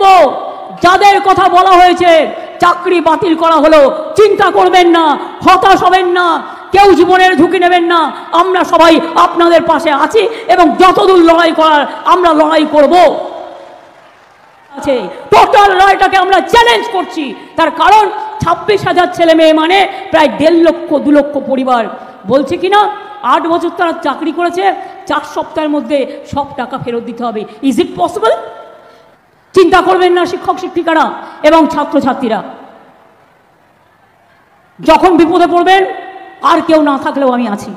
বলবো, যাদের কথা বলা হয়েছে চাকরি বাতিল করা হলো, চিন্তা করবেন না, হতাশ হবেন না, কেউ জীবনের ঝুঁকি নেবেন না। আমরা সবাই আপনাদের পাশে আছি এবং যতদূর লড়াই করার আমরা লড়াই করব। আছে টোটাল রায়টাকে আমরা চ্যালেঞ্জ করছি। তার কারণ 26,000 ছেলে মেয়ে মানে প্রায় 1.5 লক্ষ 2 লক্ষ পরিবার। বলছে কিনা 8 বছর তারা চাকরি করেছে, 4 সপ্তাহের মধ্যে সব টাকা ফেরত দিতে হবে। Is it possible? চিন্তা করবেন না শিক্ষক শিক্ষিকারা এবং ছাত্রছাত্রীরা। যখন বিপদে পড়বেন আর কেউ না থাকলেও আমি আছি।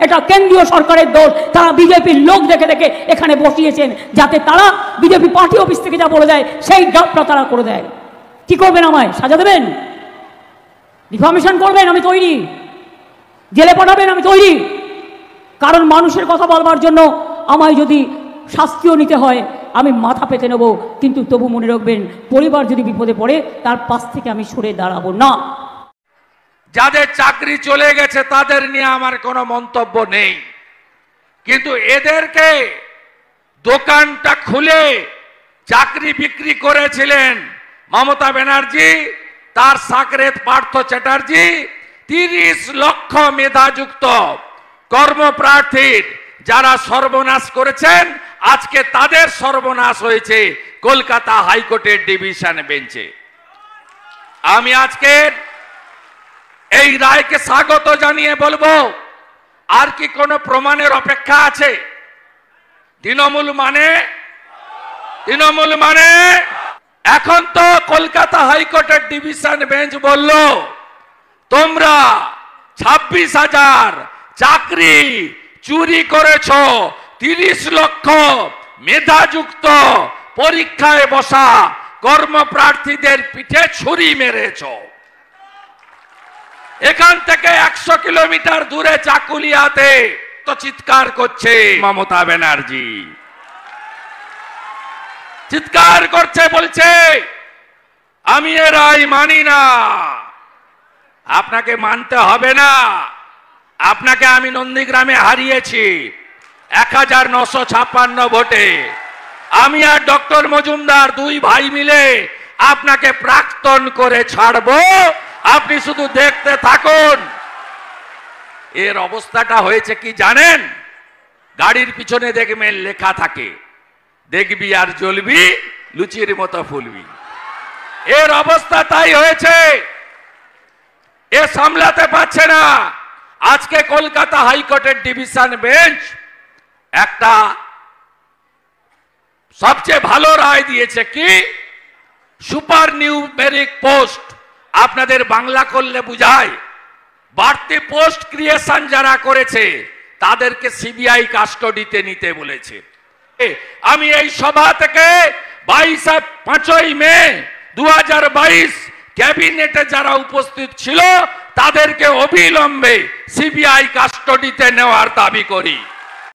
এটা কেন্দ্রীয় সরকারের দোষ, তারা বিজেপির লোক দেখে দেখে এখানে বসিয়েছেন যাতে তারা বিজেপি পার্টি অফিস থেকে যা বলে দেয় সেই জবটা তারা করে দেয়। কি করবেন? আমায় সাজা দেবেন, ডিফামেশন করবেন, আমি তৈরি। জেলে পাঠাবেন, আমি তৈরি। কারণ মানুষের কথা বলবার জন্য আমায় যদি শাস্তিও নিতে হয় আমি মাথা পেতে নেব, কিন্তু তবু মনে রাখবেন পরিবার যদি বিপদে পড়ে তার পাশ থেকে আমি সরে দাঁড়াবো না। যাদের চাকরি চলে গেছে তাদের নিয়ে আমার কোনো মন্তব্য নেই, কিন্তু এদেরকে দোকানটা খুলে চাকরি বিক্রি করেছিলেন মমতা ব্যানার্জি, তার সাকরেত পার্থ চ্যাটার্জি। 30 লক্ষ মেধাযুক্ত কর্মপ্রার্থীর যারা সর্বনাশ করেছেন, আজকে তাদের সর্বনাশ হয়েছে কলকাতা হাইকোর্টের ডিভিশন বেঞ্চে। আমি আজকে এই রায়কে স্বাগত জানিয়ে বলবো, আর কি কোনো প্রমাণের অপেক্ষা আছে? তৃণমূল মানে এখন তো কলকাতা হাইকোর্টের ডিভিশন বেঞ্চ বলল তোমরা 26,000 চাকরি চুরি করেছ, 30 লক্ষ মেধাযুক্ত পরীক্ষায় বসা কর্মপ্রার্থীদের পিঠে ছুরি মেরেছ। এখান থেকে 100 কিলোমিটার দূরে চাকুলিয়াতে তো চিৎকার করছে মমতা ব্যানার্জি, চিৎকার করছে, বলছে আমি এ রায় মানি না। আপনাকে মানতে হবে না, আপনাকে আমি নন্দীগ্রামে হারিয়েছি 1956 ভোটে। আমি আর ডক্টর মজুমদার 2 ভাই মিলে আপনাকে প্রাক্তন করে ছাড়বো, আপনি শুধু দেখতে থাকুন। এর অবস্থাটা হয়েছে কি জানেন? গাড়ির পিছনে দেখবেন লেখা থাকে, দেখবি আর জ্বলবি, লুচির মতো ফুলবি। এর অবস্থা তাই হয়েছে, এ সামলাতে পারছে না। আজকে কলকাতা হাইকোর্টের ডিভিশন বেঞ্চ একটা সবচেয়ে ভালো রায় দিয়েছে কি, সুপার নিউমেরিক পোস্ট, আপনাদের বাংলা করলে বুঝায়, বাড়তি পোস্ট ক্রিয়েশন যারা করেছে তাদেরকে সিবিআই কাস্টডিতে নিতে বলেছে। আমি এই সভা থেকে 5ই মে 2022 ক্যাবিনেটে যারা উপস্থিত ছিল তাদেরকে অবিলম্বে সিবিআই কাস্টডিতে নেওয়ার দাবি করি।